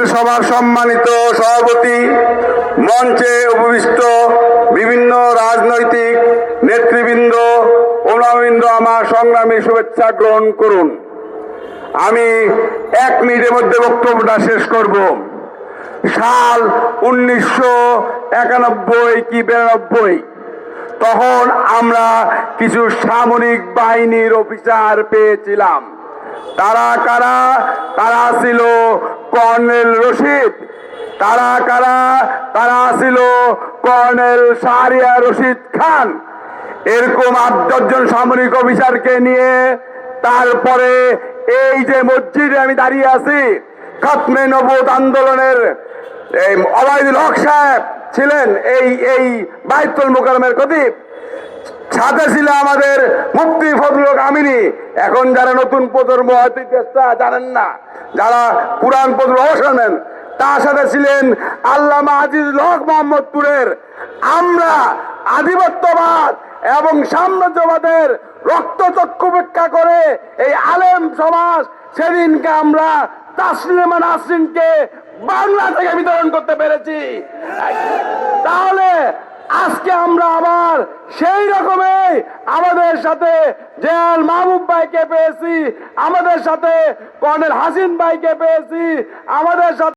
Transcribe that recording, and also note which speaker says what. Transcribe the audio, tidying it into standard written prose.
Speaker 1: আজকের সভার সম্মানিত সভাপতি, মঞ্চে উপবিষ্ট বিভিন্ন রাজনৈতিক নেতৃবৃন্দ, ওলামাবৃন্দ, আমার সংগ্রামী শুভেচ্ছা গ্রহণ করুন। আমি 1 মিনিটের মধ্যে বক্তব্যটা শেষ করব। সাল 1991 কি 92, তখন আমরা কিছু সামরিক বাহিনীর অফিসার পেয়েছিলাম। তারা কারা? তারা ছিল কর্নেল রশিদ। তারা কারা? তারা ছিল কর্নেল শাহরিয়ার রশিদ খান। এরকম 8-10 জন সামরিক অফিসারকে নিয়ে তারপরে এই যে মসজিদে আমি দাঁড়িয়ে আছি, খাতমে নবুয়ত আন্দোলনের ওবায়দুল হক সাহেব ছিলেন এই বাইতুল মুকাররমের খতিব। সাথে ছিল আমাদের মুফতি ফজলুল হক আমিনী। এখন যারা নতুন প্রজন্ম হয়তো ইতিহাসটা জানেন না, যারা পুরান প্রজন্ম শোনেন, তার সাথে ছিলেন আল্লামা আজিজুল হক মোহাম্মদপুরের। আমরা আধিপত্যবাদ এবং সাম্রাজ্যবাদের রক্তচক্ষু উপেক্ষা করে এই আলেম সমাজ সেদিনকে আমরা তাসলিমা নাসরিনকে বাংলা থেকে বিতরণ করতে পেরেছি। তাহলে আজকে আমরা আবার সেই রকমই আমাদের সাথে জেনারেল মাহবুব ভাইকে পেয়েছি, আমাদের সাথে কর্নেল হাসিন ভাইকে পেয়েছি, আমাদের সাথে